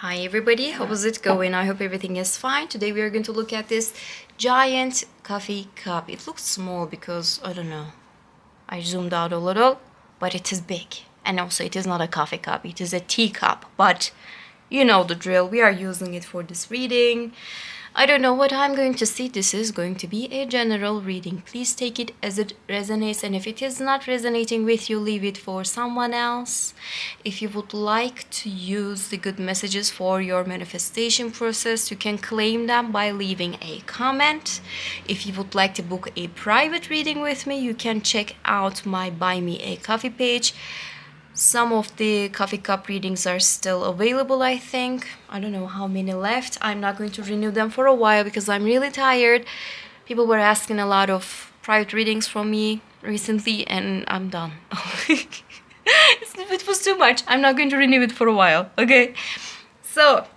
Hi everybody, how is it going? I hope everything is fine. Today we are going to look at this giant coffee cup. It looks small because, I don't know, I zoomed out a little, but it is big. And also it is not a coffee cup, it is a tea cup. But you know the drill, we are using it for this reading. I don't know what I'm going to see. This is going to be a general reading. Please take it as it resonates, and if it is not resonating with you, leave it for someone else. If you would like to use the good messages for your manifestation process, you can claim them by leaving a comment. If you would like to book a private reading with me, you can check out my Buy Me a Coffee page. Some of the coffee cup readings are still available, I think. I don't know how many left. I'm not going to renew them for a while because I'm really tired. People were asking a lot of private readings from me recently and I'm done. It was too much. I'm not going to renew it for a while, okay? So,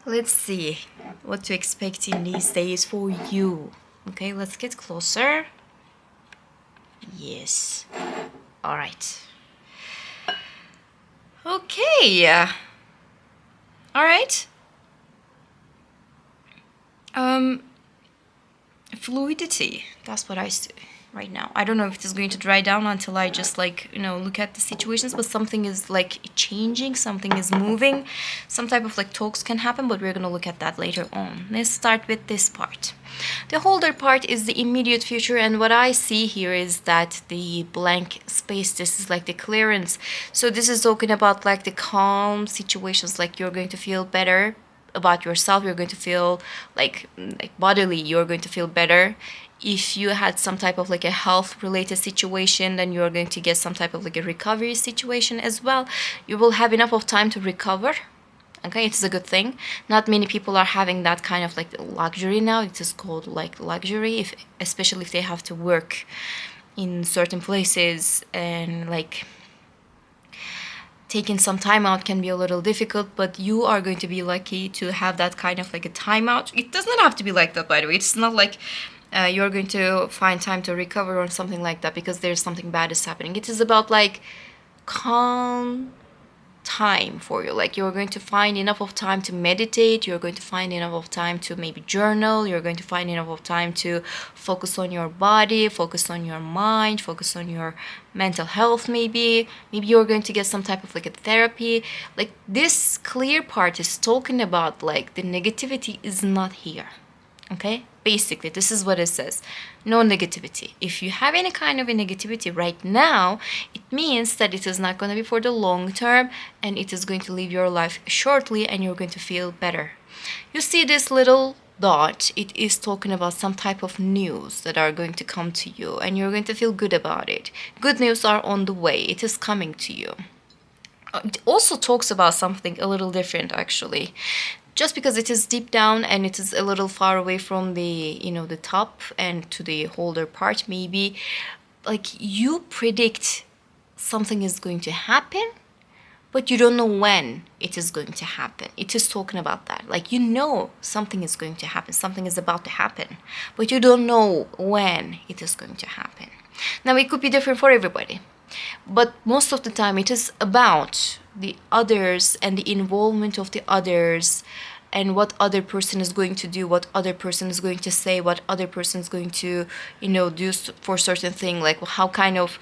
let's see what to expect in these days for you. Okay, let's get closer. Yes. All right. Okay. All right. Fluidity. That's what I see right now. I don't know if it is going to dry down until I just look at the situations, but something is like changing, something is moving, some type of like talks can happen, but we're going to look at that later on. Let's start with this part. The holder part is the immediate future, and what I see here is that the blank space, this is like the clearance. So this is talking about like the calm situations, like you're going to feel better about yourself, you're going to feel like bodily, you're going to feel better. If you had some type of like a health related situation, then you're going to get some type of like a recovery situation as well. You will have enough of time to recover. Okay, it's a good thing. Not many people are having that kind of like luxury now. It is called like luxury, especially if they have to work in certain places, and like taking some time out can be a little difficult, but you are going to be lucky to have that kind of like a time out. It does not have to be like that, by the way. It's not like you're going to find time to recover or something like that because there's something bad is happening. It is about like calm time for you. Like you're going to find enough of time to meditate, you're going to find enough of time to maybe journal, you're going to find enough of time to focus on your body, focus on your mind, focus on your mental health. Maybe you're going to get some type of like a therapy. Like this clear part is talking about like the negativity is not here. Okay, basically this is what it says. No negativity. If you have any kind of a negativity right now, it means that it is not going to be for the long term, and it is going to leave your life shortly, and you're going to feel better. You see this little dot, it is talking about some type of news that are going to come to you, and you're going to feel good about it. Good news are on the way. It is coming to you. It also talks about something a little different, actually. Just because it is deep down and it is a little far away from the the top and to the holder part, maybe like you predict something is going to happen, but you don't know when it is going to happen. It is talking about that, like something is going to happen, something is about to happen, but you don't know when it is going to happen. Now it could be different for everybody, but most of the time it is about the others and the involvement of the others, and what other person is going to do, what other person is going to say, what other person is going to do for certain thing, like what kind of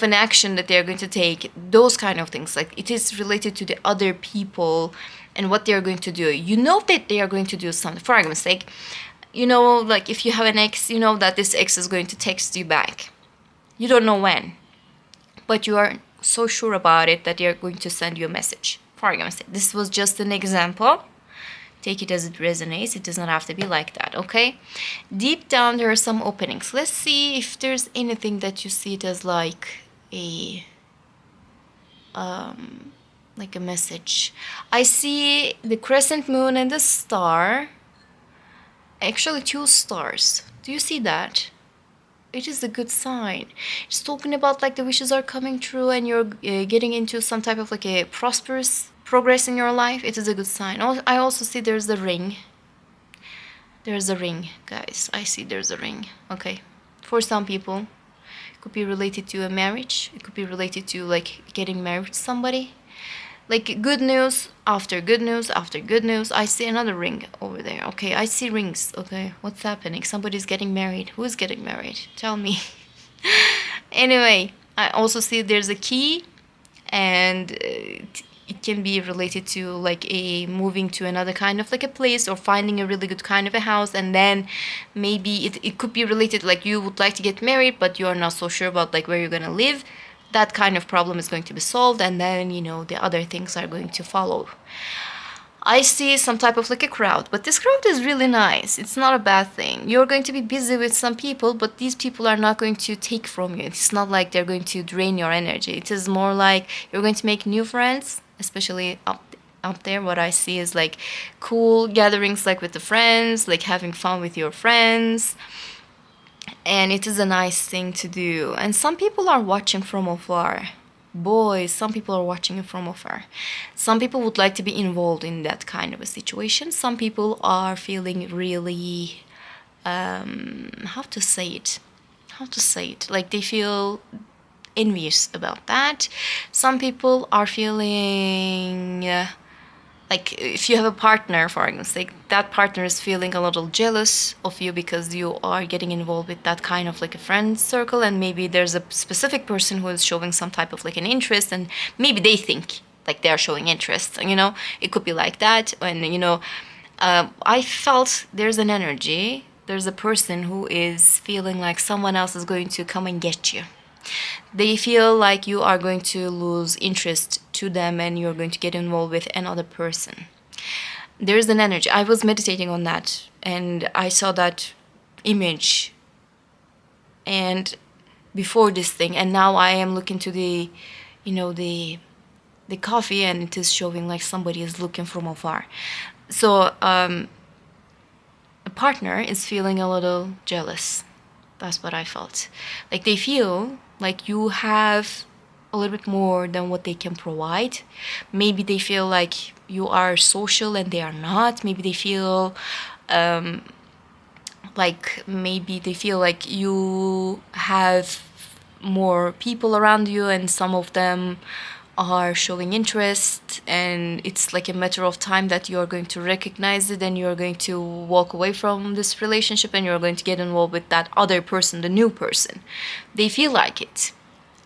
an action that they're going to take, those kind of things. Like it is related to the other people and what they're going to do. That they are going to do something. For argument's sake, like if you have an ex, that this ex is going to text you back. You don't know when, but you are so sure about it that they're going to send you a message. For argument's sake, this was just an example. Take it as it resonates. It does not have to be like that, okay? Deep down, there are some openings. Let's see if there's anything that you see it as like a message. I see the crescent moon and the star. Actually, 2 stars. Do you see that? It is a good sign. It's talking about like the wishes are coming true and you're getting into some type of like a prosperous progress in your life. It is a good sign. I also see there's a ring. There's a ring, guys. I see there's a ring. Okay. For some people, it could be related to a marriage. It could be related to like getting married to somebody. Like good news after good news after good news. I see another ring over there. Okay, I see rings. Okay, what's happening? Somebody's getting married. Who's getting married? Tell me. Anyway, I also see there's a key, and it can be related to like a moving to another kind of like a place, or finding a really good kind of a house, and then maybe it could be related like you would like to get married but you're not so sure about like where you're gonna live. That kind of problem is going to be solved, and then the other things are going to follow. I see some type of like a crowd, but this crowd is really nice. It's not a bad thing. You're going to be busy with some people, but these people are not going to take from you. It's not like they're going to drain your energy. It is more like you're going to make new friends, especially up there. What I see is like cool gatherings, like with the friends, like having fun with your friends. And it is a nice thing to do. And some people are watching from afar. Boys, some people are watching it from afar. Some people would like to be involved in that kind of a situation. Some people are feeling really, how to say it? How to say it? Like they feel envious about that. Some people are feeling like if you have a partner, for instance, like that partner is feeling a little jealous of you because you are getting involved with that kind of like a friend circle, and maybe there's a specific person who is showing some type of like an interest, and maybe they think like they're showing interest. It could be like that. And I felt there's an energy. There's a person who is feeling like someone else is going to come and get you. They feel like you are going to lose interest to them and you're going to get involved with another person. There's an energy. I was meditating on that and I saw that image and before this thing, and now I am looking to the coffee, and it is showing like somebody is looking from afar. So a partner is feeling a little jealous. That's what I felt. Like they feel like you have a little bit more than what they can provide. Maybe they feel like you are social and they are not. Maybe they feel like you have more people around you and some of them are showing interest, and it's like a matter of time that you're going to recognize it and you're going to walk away from this relationship and you're going to get involved with that other person, the new person. They feel like it.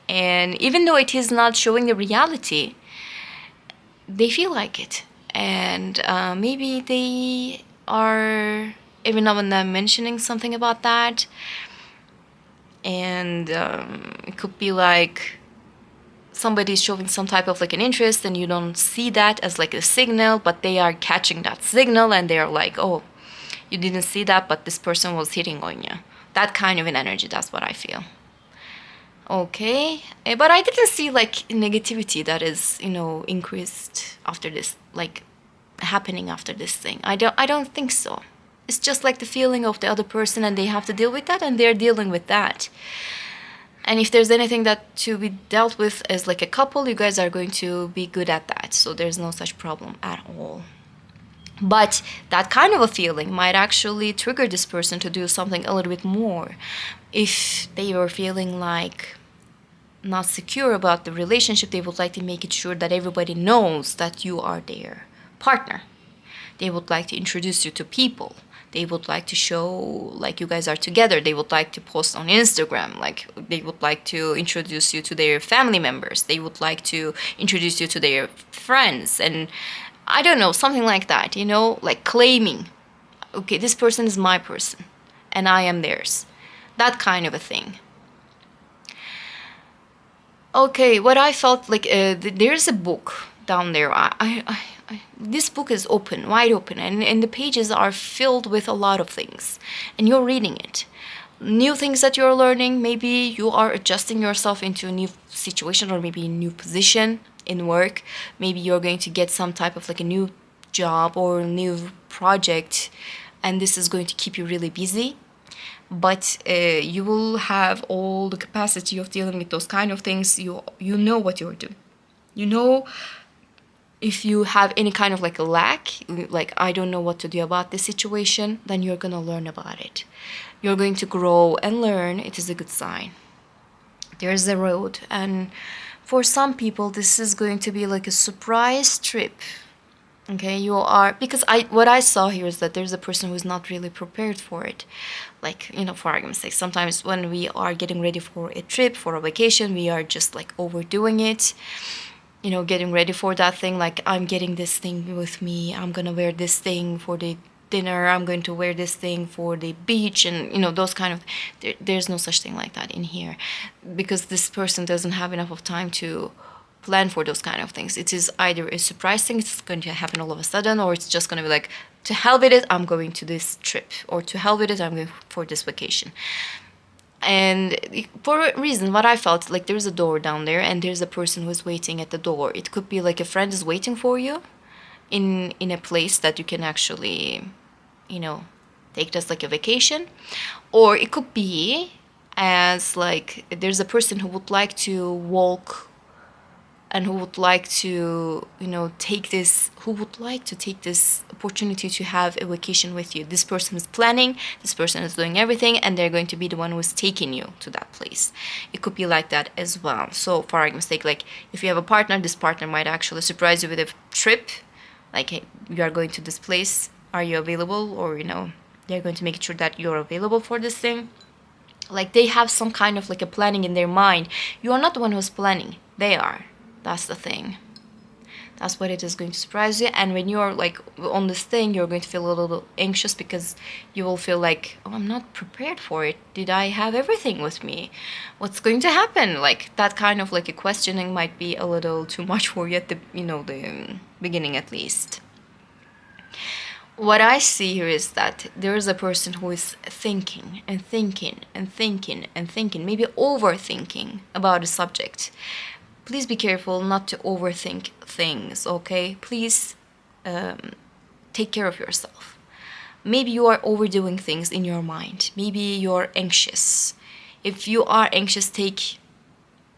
And even though it is not showing the reality, they feel like it. And maybe they are every now and then mentioning something about that. And it could be like somebody's showing some type of like an interest and you don't see that as like a signal, but they are catching that signal and they're like, oh, you didn't see that, but this person was hitting on you. That kind of an energy, that's what I feel. Okay, but I didn't see like negativity that is, increased after this, like happening after this thing. I don't think so. It's just like the feeling of the other person and they have to deal with that and they're dealing with that. And if there's anything that to be dealt with as like a couple, you guys are going to be good at that. So there's no such problem at all. But that kind of a feeling might actually trigger this person to do something a little bit more. If they were feeling like not secure about the relationship, they would like to make it sure that everybody knows that you are their partner. They would like to introduce you to people. They would like to show like you guys are together. They would like to post on Instagram. Like they would like to introduce you to their family members. They would like to introduce you to their friends. And I don't know, something like that, like claiming, okay, this person is my person and I am theirs. That kind of a thing. Okay, what I felt like, there's a book down there. This book is open, wide open, and the pages are filled with a lot of things, and you're reading it. New things that you're learning, maybe you are adjusting yourself into a new situation or maybe a new position in work. Maybe you're going to get some type of like a new job or a new project, and this is going to keep you really busy. But you will have all the capacity of dealing with those kind of things. You know what you're doing. If you have any kind of like a lack, like I don't know what to do about this situation, then you're gonna learn about it. You're going to grow and learn. It is a good sign. There's a road, and For some people, this is going to be like a surprise trip. Okay, you are, because what I saw here is that there's a person who's not really prepared for it. Like, for argument's sake, sometimes when we are getting ready for a trip, for a vacation, we are just like overdoing it. Getting ready for that thing, like, I'm getting this thing with me, I'm gonna wear this thing for the dinner, I'm going to wear this thing for the beach, and those kind of, there's no such thing like that in here, because this person doesn't have enough of time to plan for those kind of things. It is either a surprise thing, it's going to happen all of a sudden, or it's just going to be like, to hell with it, I'm going to this trip, or to hell with it, I'm going for this vacation. And for a reason, what I felt, like, there's a door down there and there's a person who's waiting at the door. It could be like a friend is waiting for you in a place that you can actually take just like a vacation. Or it could be as like there's a person who would like to walk and who would like to take this opportunity to have a vacation with you. This person is planning, this person is doing everything, and they're going to be the one who is taking you to that place. It could be like that as well. So for argument's sake, like, if you have a partner, this partner might actually surprise you with a trip, like, hey, you are going to this place, are you available? Or they're going to make sure that you're available for this thing. Like, they have some kind of like a planning in their mind. You are not the one who's planning, they are. That's the thing. That's what it is going to surprise you. And when you're like on this thing, you're going to feel a little anxious, because you will feel like, oh, I'm not prepared for it. Did I have everything with me? What's going to happen? Like, that kind of like a questioning might be a little too much for you at the the beginning, at least. What I see here is that there is a person who is thinking and thinking and thinking and thinking, maybe overthinking about a subject. Please be careful not to overthink things, okay? Please take care of yourself. Maybe you are overdoing things in your mind. Maybe you're anxious. If you are anxious, take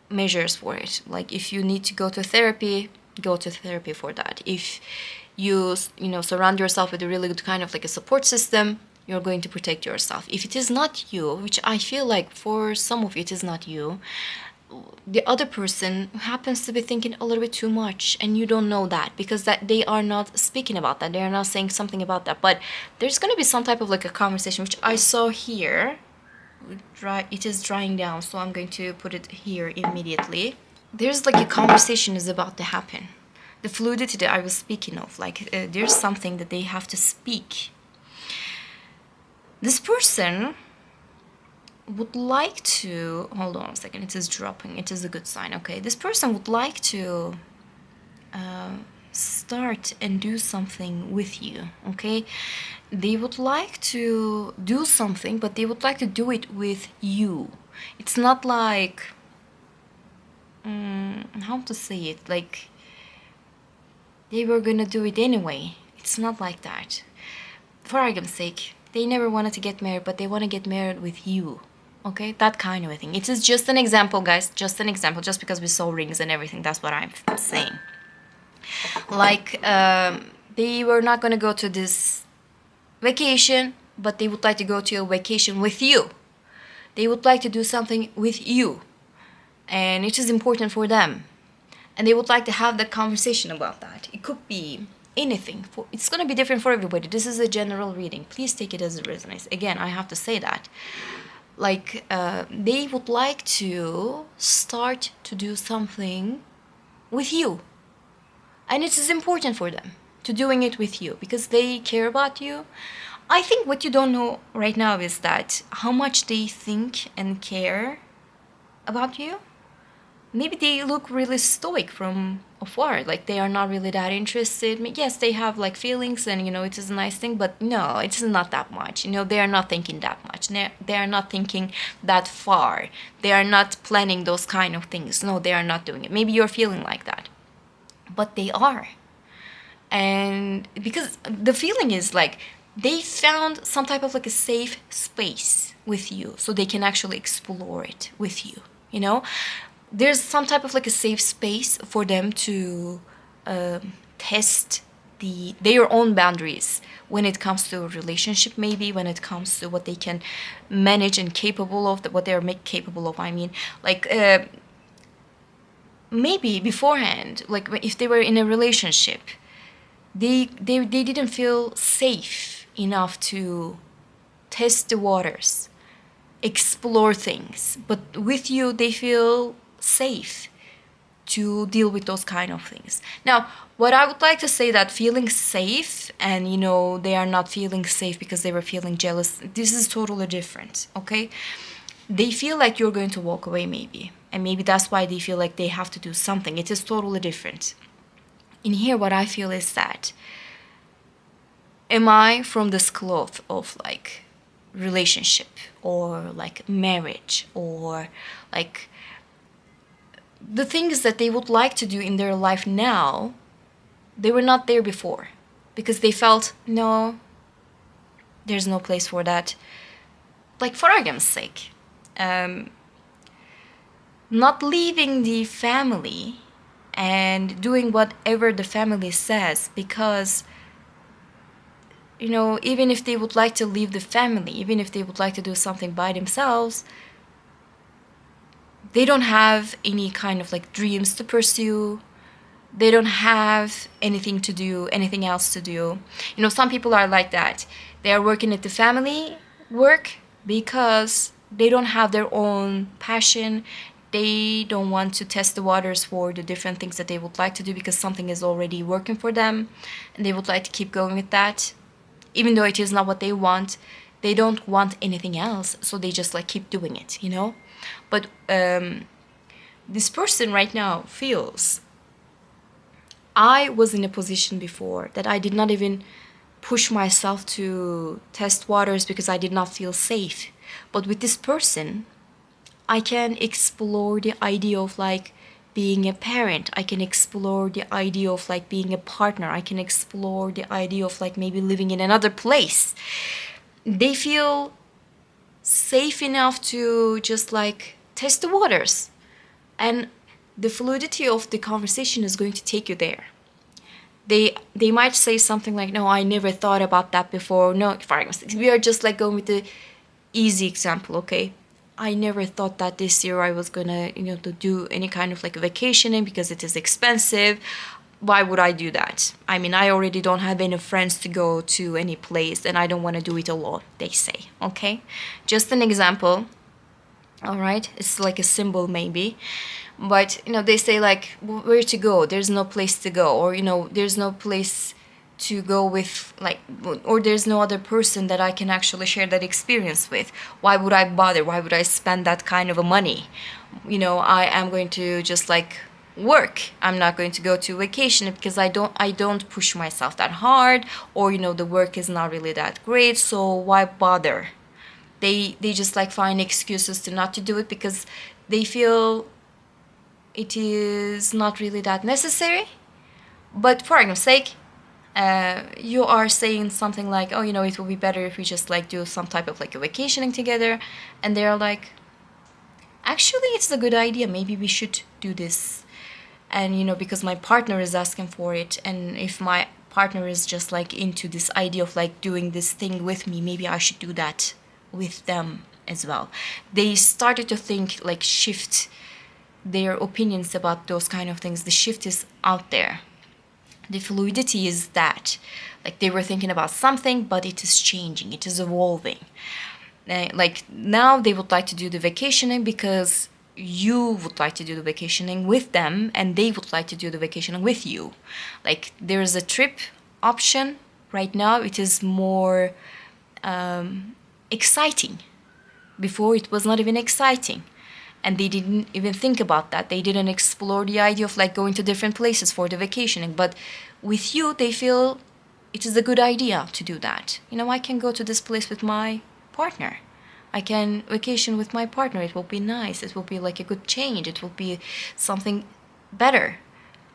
measures for it. Like, if you need to go to therapy, go to therapy for that. If you surround yourself with a really good kind of like a support system, you're going to protect yourself. If it is not you, which I feel like for some of you it is not you, the other person happens to be thinking a little bit too much, and you don't know that, because that they are not speaking about that, they are not saying something about that. But there's going to be some type of like a conversation, which I saw here. It is drying down, so I'm going to put it here immediately. There's like a conversation is about to happen. The fluidity that I was speaking of, like, there's something that they have to speak. This person would like to, hold on a second, it is dropping, it is a good sign. Okay, this person would like to start and do something with you. Okay, they would like to do something, but they would like to do it with you. It's not like how to say it, like they were gonna do it anyway. It's not like that. For argument's sake, they never wanted to get married, but they want to get married with you. Okay, that kind of a thing. It is just an example, guys, just an example. Just because we saw rings and everything, that's what I'm saying. Like, they were not going to go to this vacation, but they would like to go to a vacation with you. They would like to do something with you, and it is important for them, and they would like to have that conversation about that. It could be anything. It's going to be different for everybody. This is a general reading. Please take it as it resonates. Again, I have to say that. Like, they would like to start to do something with you. And it is important for them to doing it with you, because they care about you. I think what you don't know right now is that how much they think and care about you. Maybe they look really stoic from afar, like they are not really that interested. Yes, they have like feelings, and it is a nice thing, but no, it's not that much. They are not thinking that much. They are not thinking that far. They are not planning those kind of things. No, they are not doing it. Maybe you're feeling like that, but they are. And because the feeling is like they found some type of like a safe space with you, so they can actually explore it with you. There's some type of like a safe space for them to test their own boundaries when it comes to a relationship, maybe when it comes to what they can manage and capable of, what they're capable of. I mean, like maybe beforehand, like if they were in a relationship, they didn't feel safe enough to test the waters, explore things. But with you, they feel safe to deal with those kind of things. Now, what I would like to say, that feeling safe and they are not feeling safe because they were feeling jealous, this is totally different, okay? They feel like you're going to walk away maybe, and maybe that's why they feel like they have to do something. It is totally different. In here, what I feel is that, am I from this cloth of like relationship or like marriage or like the things that they would like to do in their life now, they were not there before because they felt, no, there's no place for that. Like, for argument's sake, not leaving the family and doing whatever the family says, because even if they would like to leave the family, even if they would like to do something by themselves, they don't have any kind of like dreams to pursue. They don't have anything to do, anything else to do. Some people are like that. They are working at the family work because they don't have their own passion. They don't want to test the waters for the different things that they would like to do because something is already working for them and they would like to keep going with that. Even though it is not what they want, they don't want anything else, so they just like keep doing it, But this person right now feels, I was in a position before that I did not even push myself to test waters because I did not feel safe. But with this person, I can explore the idea of like being a parent. I can explore the idea of like being a partner. I can explore the idea of like maybe living in another place. They feel safe enough to just like test the waters. And the fluidity of the conversation is going to take you there. They might say something like, no, I never thought about that before. No, for example, we are just like going with the easy example, okay? I never thought that this year I was gonna, to do any kind of like vacationing because it is expensive. Why would I do that? I mean, I already don't have any friends to go to any place and I don't want to do it alone, they say, okay? Just an example, all right? It's like a symbol maybe. But, they say like, where to go? There's no place to go. Or, there's no place to go with, like, or there's no other person that I can actually share that experience with. Why would I bother? Why would I spend that kind of a money? I am going to just like work. I'm not going to go to vacation because I don't push myself that hard, or the work is not really that great, so why bother? They just like find excuses to not to do it because they feel it is not really that necessary. But for argument's sake, you are saying something like, oh, it will be better if we just like do some type of like a vacationing together, and they're like, actually it's a good idea, maybe we should do this. And because my partner is asking for it, and if my partner is just like into this idea of like doing this thing with me, maybe I should do that with them as well. They started to think, like, shift their opinions about those kind of things. The shift is out there. The fluidity is that, like, they were thinking about something, but it is changing, it is evolving. Like, now they would like to do the vacationing because you would like to do the vacationing with them, and they would like to do the vacationing with you. Like, there's a trip option right now. It is more exciting. Before, it was not even exciting. And they didn't even think about that. They didn't explore the idea of like going to different places for the vacationing. But with you, they feel it is a good idea to do that. I can go to this place with my partner. I can vacation with my partner. It will be nice. It will be like a good change. It will be something better.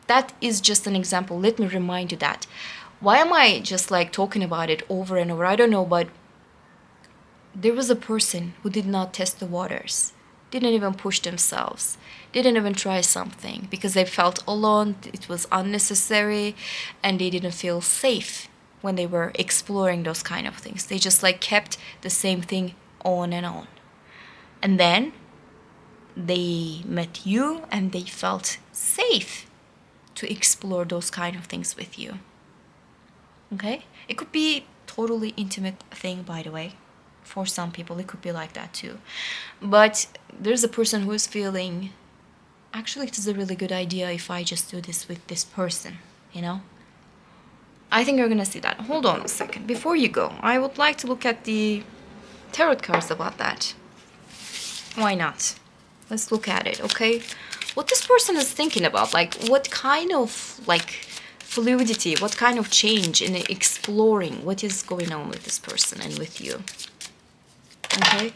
That is just an example. Let me remind you that. Why am I just like talking about it over and over? I don't know, but there was a person who did not test the waters, didn't even push themselves, didn't even try something because they felt alone, it was unnecessary, and they didn't feel safe when they were exploring those kind of things. They just like kept the same thing on and on. And then they met you and they felt safe to explore those kind of things with you. Okay? It could be totally intimate thing, by the way. For some people, it could be like that too. But there's a person who is feeling, actually, it is a really good idea if I just do this with this person, you know? I think you're gonna see that. Hold on a second. Before you go, I would like to look at the tarot cards about that. Why not? Let's look at it, okay? What this person is thinking about, like what kind of like fluidity, what kind of change in exploring what is going on with this person and with you. Okay?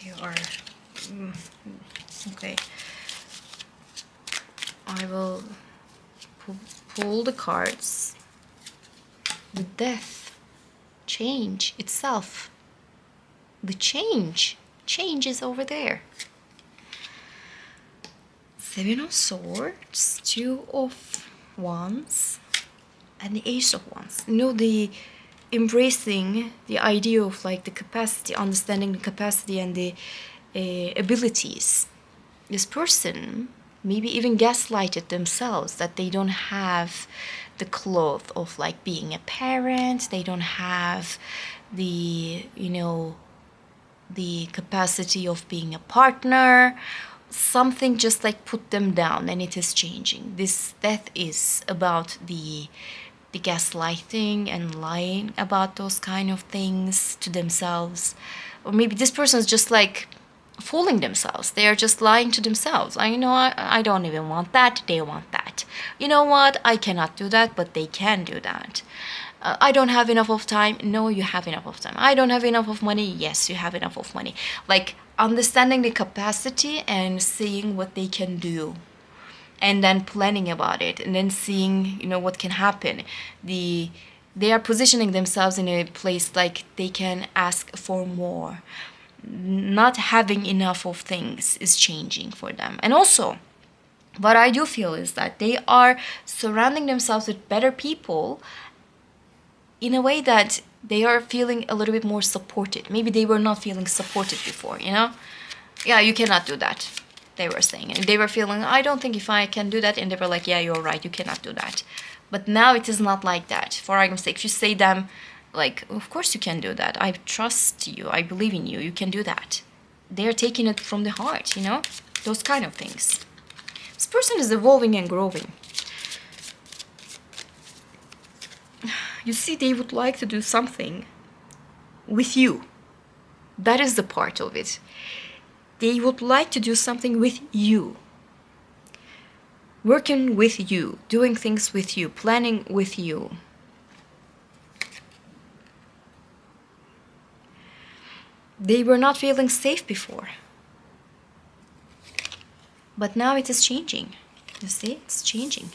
They are okay. I will pull the cards. The death, change itself. The change is over there. Seven of Swords, Two of Wands, and the Ace of Wands. You know, the embracing the idea of like the capacity, understanding the capacity and the abilities. This person maybe even gaslighted themselves that they don't have the cloth of like being a parent, they don't have the, you know, the capacity of being a partner. Something just like put them down, and it is changing. This death is about the gaslighting and lying about those kind of things to themselves. Or maybe this person is just like fooling themselves. They are just lying to themselves. I don't even want that. They want that. You know what? I cannot do that, but they can do that. I don't have enough of time. No, you have enough of time. I don't have enough of money. Yes, you have enough of money. Like understanding the capacity and seeing what they can do, and then planning about it, and then seeing, you know, what can happen. They are positioning themselves in a place like they can ask for more. Not having enough of things is changing for them. And also, what I do feel is that they are surrounding themselves with better people in a way that they are feeling a little bit more supported. Maybe they were not feeling supported before, you know? Yeah, you cannot do that, they were saying. And they were feeling, I don't think if I can do that. And they were like, yeah, you're right, you cannot do that. But now it is not like that. For argument's sake, if you say them, like, of course you can do that. I trust you. I believe in you. You can do that. They are taking it from the heart, you know? Those kind of things. This person is evolving and growing. You see, they would like to do something with you. That is the part of it. They would like to do something with you. Working with you. Doing things with you. Planning with you. They were not feeling safe before. But now it is changing. You see, it's changing.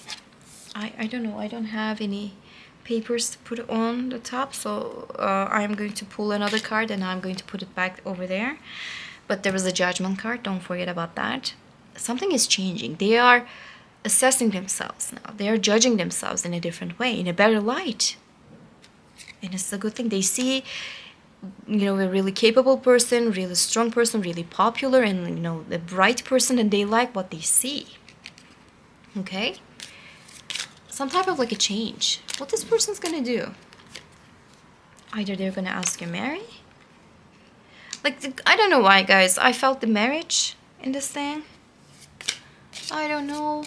I don't know. I don't have any papers to put on the top, so I'm going to pull another card and I'm going to put it back over there. But there is a Judgment card. Don't forget about that. Something is changing. They are assessing themselves now. They are judging themselves in a different way, in a better light. And it's a good thing. They see, you know, a really capable person, really strong person, really popular, and, you know, a bright person, and they like what they see. Okay? Some type of like a change. What this person's gonna do? Either they're gonna ask you to marry. Like, I don't know why, guys. I felt the marriage in this thing. I don't know.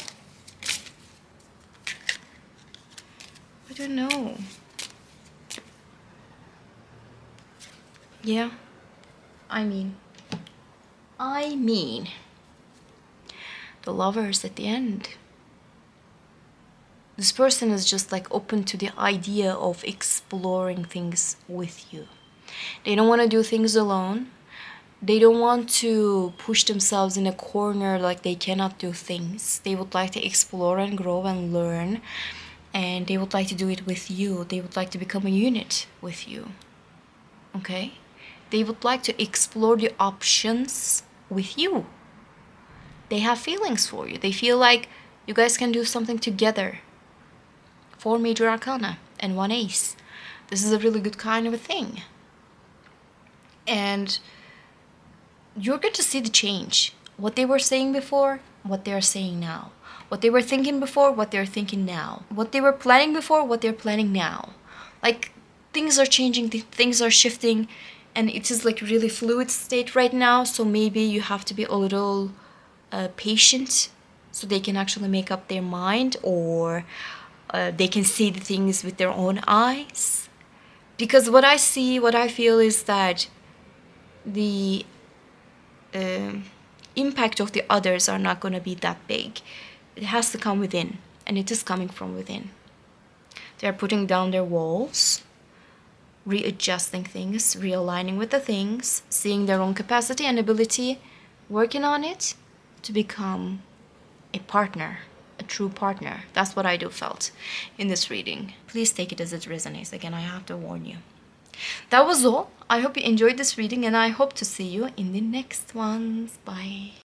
I don't know. Yeah. I mean. The Lovers at the end. This person is just like open to the idea of exploring things with you. They don't want to do things alone. They don't want to push themselves in a corner like they cannot do things. They would like to explore and grow and learn. And they would like to do it with you. They would like to become a unit with you. Okay? They would like to explore the options with you. They have feelings for you. They feel like you guys can do something together 4 major arcana and 1 ace. This is a really good kind of a thing. And you're going to see the change. What they were saying before, what they are saying now. What they were thinking before, what they're thinking now. What they were planning before, what they're planning now. Like, things are changing, things are shifting, and it is like really fluid state right now. So maybe you have to be a little patient so they can actually make up their mind, or they can see the things with their own eyes. Because what I see, what I feel is that the impact of the others are not going to be that big. It has to come within, and it is coming from within. They're putting down their walls, readjusting things, realigning with the things, seeing their own capacity and ability, working on it to become a partner, a true partner. That's what I do felt in this reading. Please take it as it resonates. Again, I have to warn you. That was all. I hope you enjoyed this reading, and I hope to see you in the next ones. Bye.